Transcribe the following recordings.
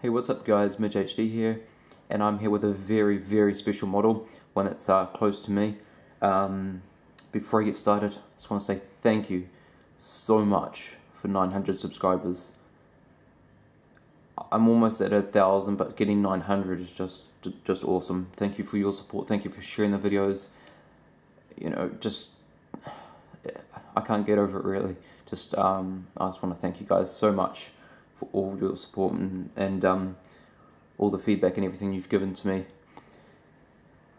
Hey, what's up guys, Midge HD here, and I'm here with a very special model, one that's close to me. Before I get started, I just want to say thank you so much for 900 subscribers. I'm almost at 1,000, but getting 900 is just awesome. Thank you for your support, thank you for sharing the videos. You know, I can't get over it really. I just want to thank you guys so much for all your support and all the feedback and everything you've given to me.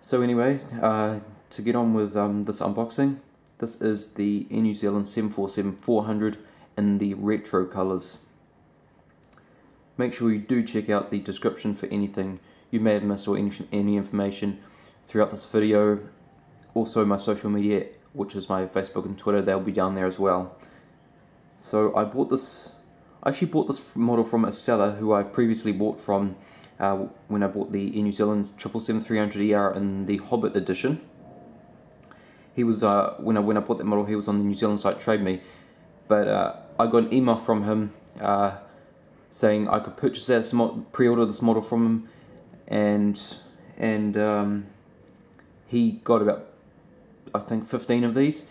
So anyway, to get on with this unboxing, this is the Air New Zealand 747-400 in the retro colours. Make sure you do check out the description for anything you may have missed or any information throughout this video. Also my social media, which is my Facebook and Twitter, they'll be down there as well. So I actually bought this model from a seller who I've previously bought from when I bought the Air New Zealand 777-300ER in the Hobbit edition. He was when I bought that model, he was on the New Zealand site Trade Me, but I got an email from him saying I could purchase that, pre-order this model from him, and he got about, I think, 15 of these.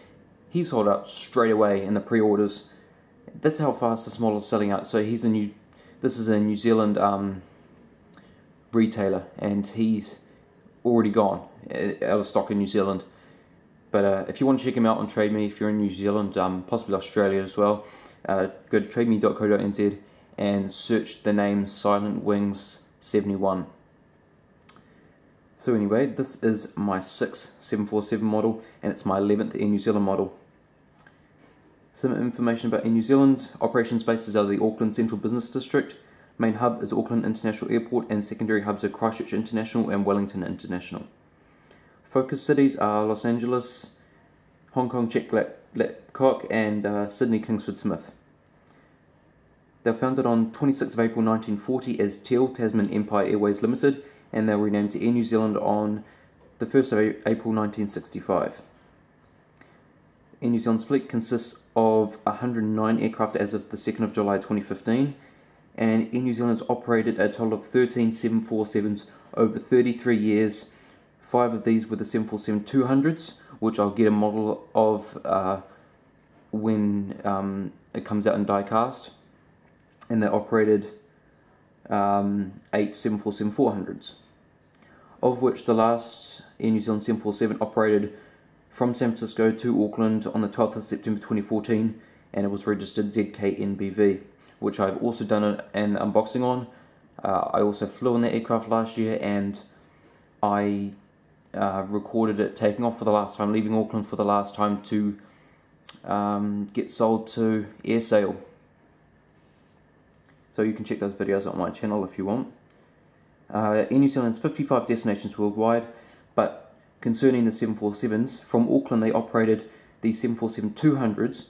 He sold out straight away in the pre-orders. That's how fast this model is selling out. So this is a New Zealand retailer, and he's already gone out of stock in New Zealand. But if you want to check him out on Trade Me, if you're in New Zealand, possibly Australia as well, go to trademe.co.nz and search the name Silent Wings 71. So anyway, this is my 6th 747 model, and it's my 11th Air New Zealand model. Some information about Air New Zealand. Operations bases are the Auckland Central Business District. Main hub is Auckland International Airport, and secondary hubs are Christchurch International and Wellington International. Focus cities are Los Angeles, Hong Kong Cock, and Sydney Kingsford Smith. They were founded on 26th of April 1940 as TEAL, Tasman Empire Airways Limited, and they were renamed to Air New Zealand on the 1st of April 1965. Air New Zealand's fleet consists of 109 aircraft as of the 2nd of July 2015, and Air New Zealand's operated a total of 13 747s over 33 years. 5 of these were the 747-200s, which I'll get a model of when it comes out in die cast, and they operated 8 747-400s, of which the last Air New Zealand 747 operated from San Francisco to Auckland on the 12th of September 2014, and it was registered ZK-NBS, which I've also done an unboxing on. I also flew on that aircraft last year, and I recorded it taking off for the last time, leaving Auckland for the last time to get sold to air sale. So you can check those videos on my channel if you want. Air New Zealand has 55 destinations worldwide, but concerning the 747s, from Auckland they operated the 747-200s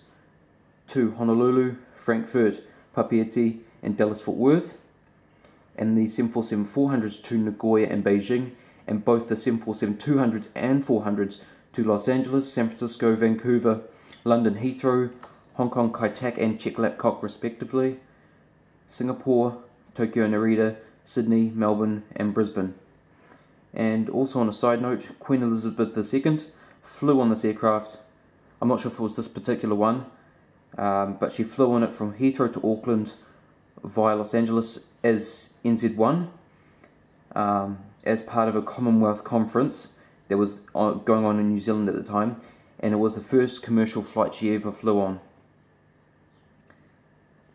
to Honolulu, Frankfurt, Papeete and Dallas-Fort Worth, and the 747-400s to Nagoya and Beijing, and both the 747-200s and 400s to Los Angeles, San Francisco, Vancouver, London Heathrow, Hong Kong Kai Tak and Chek Kok respectively, Singapore, Tokyo Narita, Sydney, Melbourne and Brisbane. And also on a side note, Queen Elizabeth II flew on this aircraft. I'm not sure if it was this particular one, but she flew on it from Heathrow to Auckland via Los Angeles as NZ1 as part of a Commonwealth conference that was going on in New Zealand at the time, and it was the first commercial flight she ever flew on.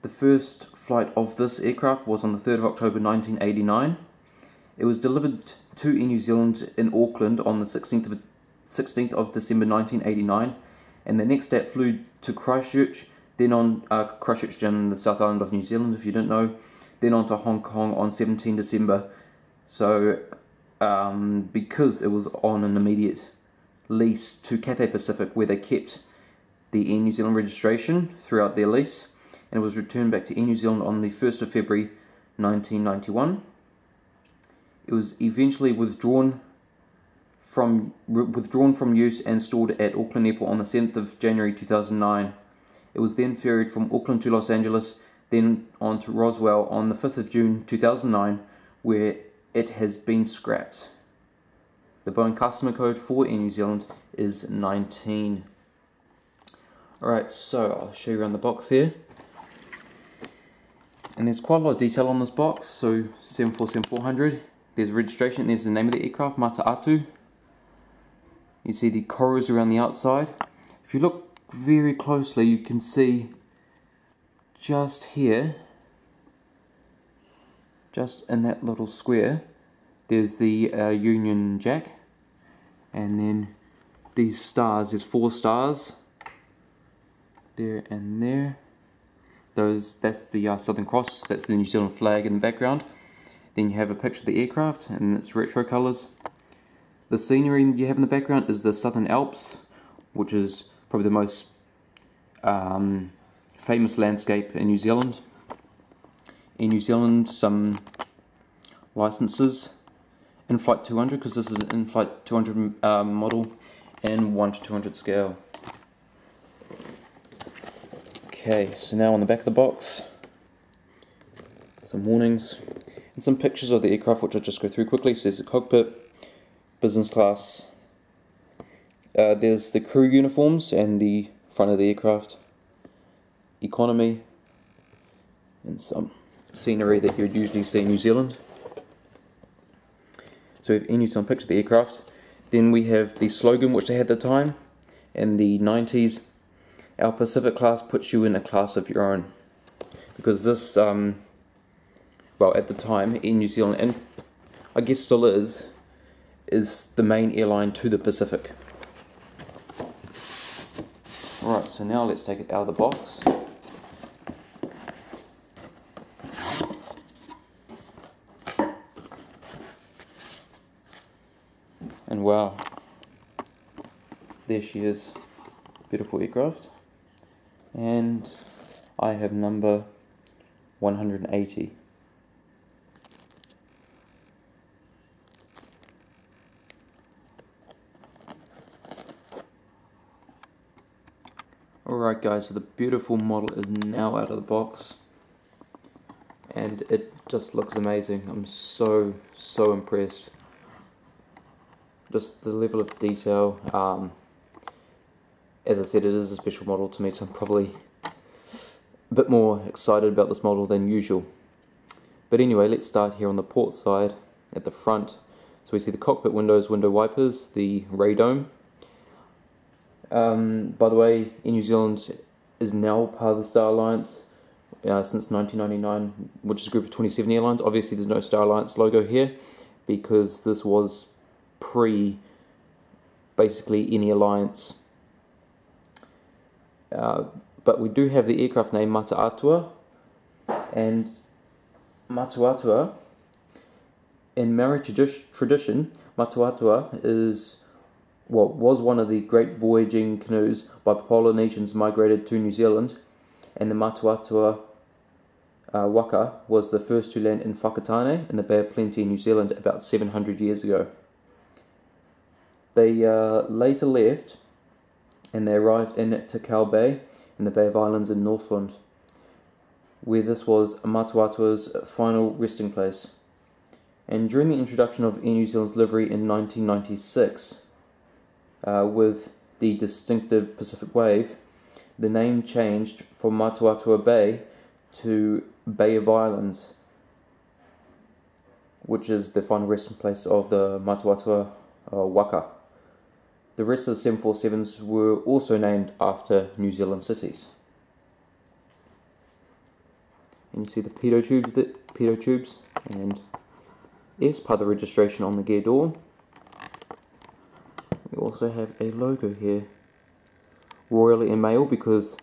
The first flight of this aircraft was on the 3rd of October 1989. It was delivered to Air New Zealand in Auckland on the 16th of December 1989, and the next day it flew to Christchurch, then on Christchurch down in the South Island of New Zealand if you didn't know, then on to Hong Kong on 17 December. So because it was on an immediate lease to Cathay Pacific, where they kept the Air New Zealand registration throughout their lease, and it was returned back to Air New Zealand on the 1st of February 1991. It was eventually withdrawn from use and stored at Auckland Airport on the 7th of January 2009. It was then ferried from Auckland to Los Angeles, then on to Roswell on the 5th of June 2009, where it has been scrapped. The Boeing customer code for Air New Zealand is 19. Alright, so I'll show you around the box here. And there's quite a lot of detail on this box. So 747-400, there's registration, there's the name of the aircraft, Mātaatua. You see the corals around the outside. If you look very closely, you can see just here, just in that little square, there's the Union Jack, and then these stars, there's 4 stars there and there. That's the Southern Cross, that's the New Zealand flag in the background. Then you have a picture of the aircraft and its retro colours. The scenery you have in the background is the Southern Alps, which is probably the most famous landscape in New Zealand. In New Zealand, some licenses, Inflight 200, because this is an Inflight 200 model, and 1:200 scale. Okay, so now on the back of the box, some warnings and some pictures of the aircraft, which I'll just go through quickly. So there's the cockpit, business class, there's the crew uniforms and the front of the aircraft, economy, and some scenery that you would usually see in New Zealand. So we have Air New Zealand picture of the aircraft. Then we have the slogan which they had at the time in the 90s. Our Pacific class puts you in a class of your own. Because this, well, at the time, Air New Zealand, and I guess still is the main airline to the Pacific. Alright, so now let's take it out of the box. And wow, there she is, beautiful aircraft. And I have number 180. Alright guys, so the beautiful model is now out of the box, and it just looks amazing. I'm so impressed. Just the level of detail, as I said, it is a special model to me, so I'm probably a bit more excited about this model than usual. But anyway, let's start here on the port side at the front. So we see the cockpit windows, window wipers, the radome. By the way, Air New Zealand is now part of the Star Alliance since 1999, which is a group of 27 airlines. Obviously there's no Star Alliance logo here because this was basically any alliance. But we do have the aircraft name Mataatua, and Mātaatua, in Maori tradition, Mātaatua was one of the great voyaging canoes by Polynesians migrated to New Zealand, and the Mataatua Waka was the first to land in Whakatane in the Bay of Plenty in New Zealand about 700 years ago. They later left and they arrived in Takou Bay in the Bay of Islands in Northland, where this was Mātaatua's final resting place. And during the introduction of Air New Zealand's livery in 1996, with the distinctive Pacific wave, the name changed from Mātaatua Bay to Bay of Islands, which is the final resting place of the Mataatua Waka. The rest of the 747s were also named after New Zealand cities. And you see the pitot tubes, and yes, part of the registration on the gear door. We also have a logo here, Royal Air Mail, because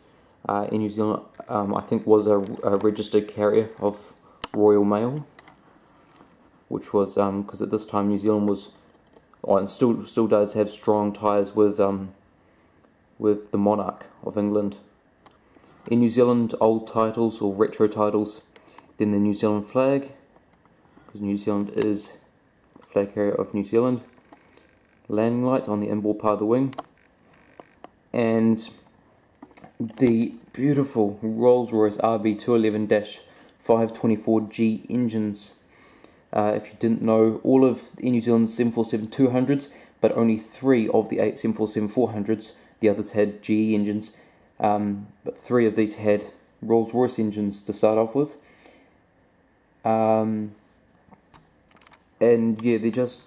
in New Zealand, I think was a registered carrier of Royal Mail, which was because at this time New Zealand was, and still does have strong ties with the monarch of England. In New Zealand, old titles or retro titles, then the New Zealand flag, because New Zealand is the flag carrier of New Zealand. Landing lights on the inboard part of the wing, and the beautiful Rolls-Royce RB211-524G engines. If you didn't know, all of the New Zealand 747-200s, but only 3 of the 8 747-400s, the others had GE engines, but 3 of these had Rolls-Royce engines to start off with. And yeah, they're just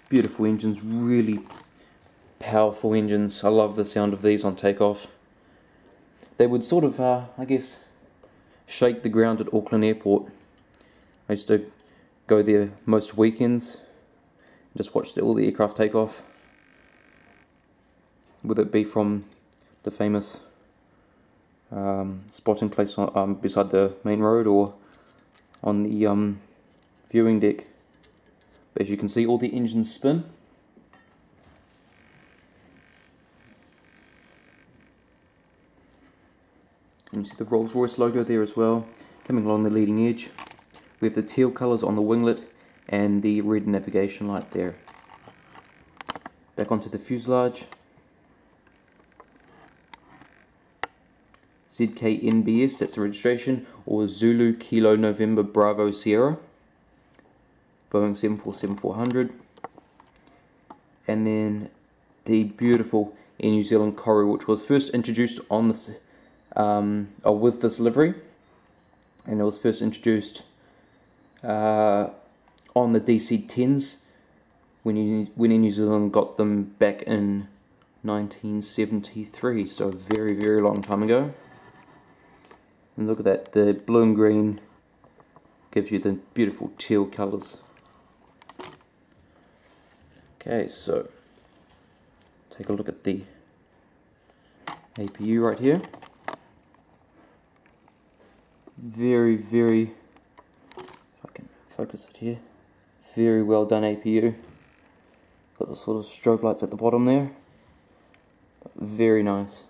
beautiful engines, really powerful engines. I love the sound of these on takeoff. They would sort of, I guess, shake the ground at Auckland Airport. I used to go there most weekends, just watch all the aircraft take off, whether it be from the famous spotting place on, beside the main road or on the viewing deck. But as you can see, all the engines spin. And you see the Rolls-Royce logo there as well, coming along the leading edge. We have the teal colours on the winglet and the red navigation light there. Back onto the fuselage. ZK-NBS, that's the registration, or Zulu Kilo November Bravo Sierra. Boeing 747-400. And then the beautiful Air New Zealand Koru, which was first introduced on this, with this livery, and it was first introduced on the DC-10s when Air New Zealand got them back in 1973, so a very, very long time ago. And look at that, the blue and green gives you the beautiful teal colours. Okay, so take a look at the APU right here. Very, very, if I can focus it here, very well done APU. Got the sort of strobe lights at the bottom there. Very nice.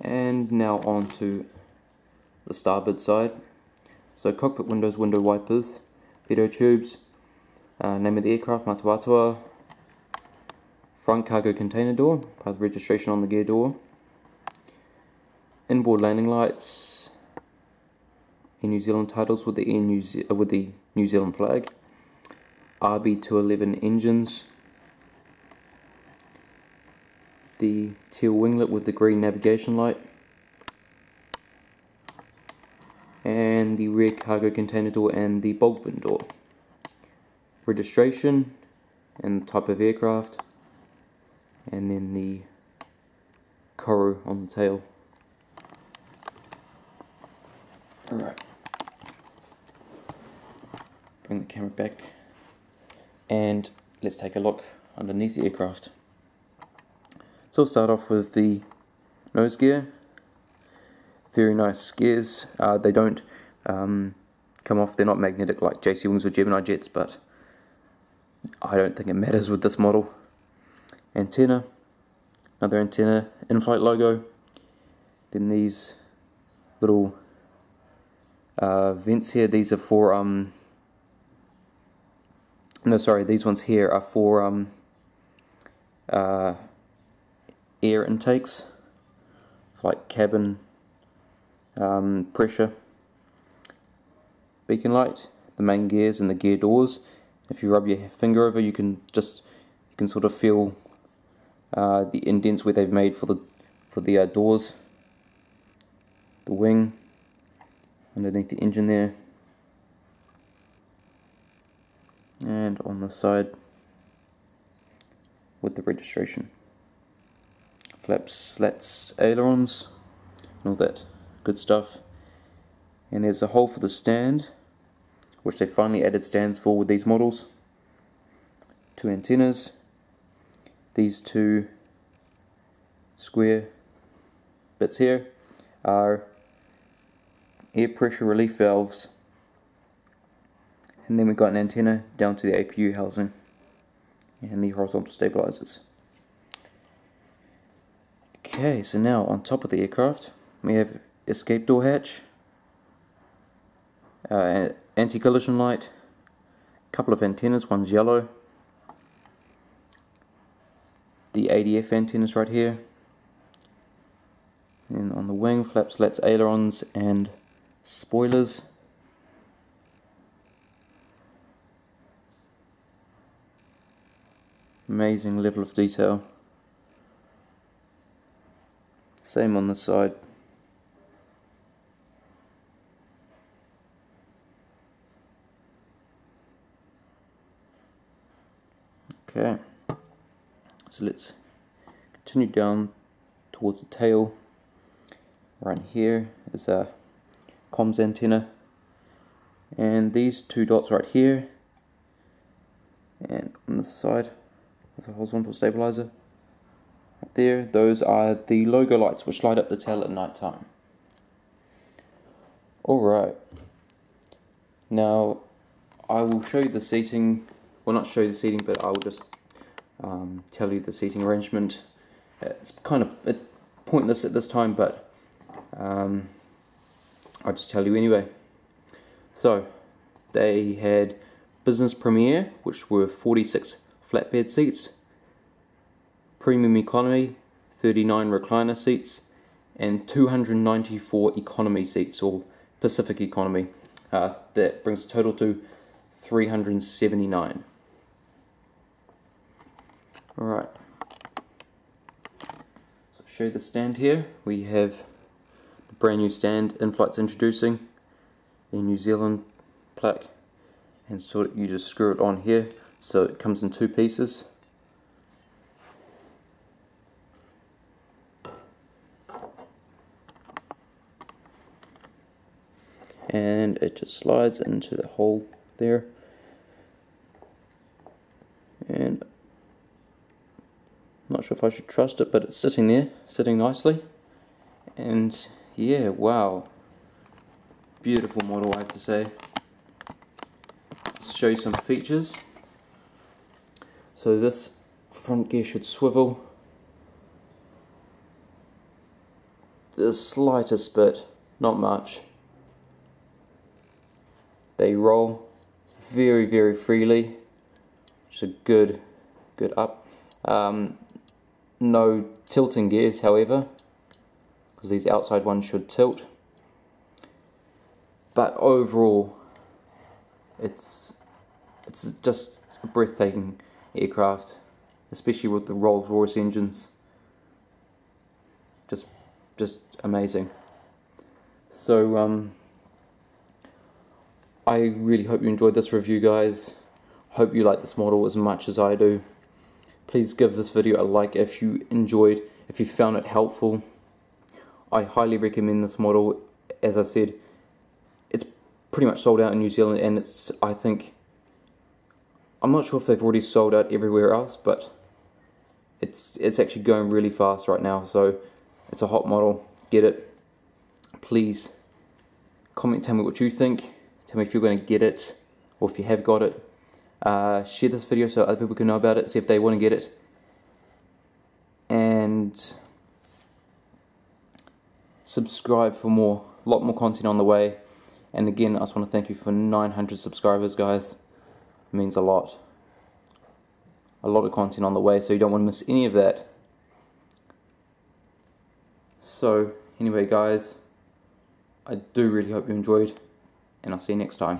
And now on to the starboard side. So cockpit windows, window wipers, pitot tubes, name of the aircraft, Mātaatua, front cargo container door, part of the registration on the gear door, inboard landing lights, Air New Zealand titles with the New Zealand flag, RB211 engines, the teal winglet with the green navigation light, and the rear cargo container door and the bulk bin door. Registration and type of aircraft, and then the Koru on the tail. Alright, bring the camera back and let's take a look underneath the aircraft. So we'll start off with the nose gear. Very nice gears. They don't come off, they're not magnetic like JC Wings or Gemini jets, but I don't think it matters with this model. Antenna, another antenna, Inflight logo. Then these little vents here, these are for, no sorry, these ones here are for air intakes, like cabin pressure. Beacon light, the main gears and the gear doors. If you rub your finger over, you can sort of feel the indents where they've made for the doors. The wing underneath the engine there, and on the side with the registration. Flaps, slats, ailerons, and all that good stuff. And there's a hole for the stand, which they finally added stands for with these models. 2 antennas. These 2 square bits here are air pressure relief valves. And then we've got an antenna down to the APU housing and the horizontal stabilizers. Okay, so now on top of the aircraft we have escape door hatch, anti-collision light, couple of antennas, one's yellow, the ADF antennas right here, and on the wing, flaps, slats, ailerons and spoilers. Amazing level of detail. Same on this side. Okay, so let's continue down towards the tail. Right here is a comms antenna, and these two dots right here, and on this side with a horizontal stabilizer right there, those are the logo lights which light up the tail at night time. Alright, now I will show you the seating. Well, not show you the seating, but I will just tell you the seating arrangement. It's kind of pointless at this time, but I'll just tell you anyway. So, they had Business Premier, which were 46 flatbed seats, Premium Economy, 39 recliner seats, and 294 economy seats, or Pacific Economy. That brings the total to 379. Alright, so I'll show you the stand here. We have the brand new stand Inflight's introducing, the New Zealand plaque, and so you just screw it on here, so it comes in two pieces. And it just slides into the hole there, and I'm not sure if I should trust it, but it's sitting there, sitting nicely. And yeah, wow, beautiful model, I have to say. Let's show you some features. So this front gear should swivel the slightest bit, not much. They roll very, very freely, which is a good up. No tilting gears, however, because these outside ones should tilt. But overall, it's just a breathtaking aircraft, especially with the Rolls-Royce engines. Just amazing. So I really hope you enjoyed this review, guys. Hope you like this model as much as I do. Please give this video a like if you enjoyed, if you found it helpful. I highly recommend this model. As I said, it's pretty much sold out in New Zealand, and it's, I think, I'm not sure if they've already sold out everywhere else, but it's actually going really fast right now, so it's a hot model. Get it. Please comment, tell me what you think. Tell me if you're going to get it, or if you have got it. Share this video so other people can know about it, see if they want to get it. And subscribe for more, a lot more content on the way. And again, I just want to thank you for 900 subscribers, guys. It means a lot. A lot of content on the way, so you don't want to miss any of that. So, anyway, guys, I do really hope you enjoyed, and I'll see you next time.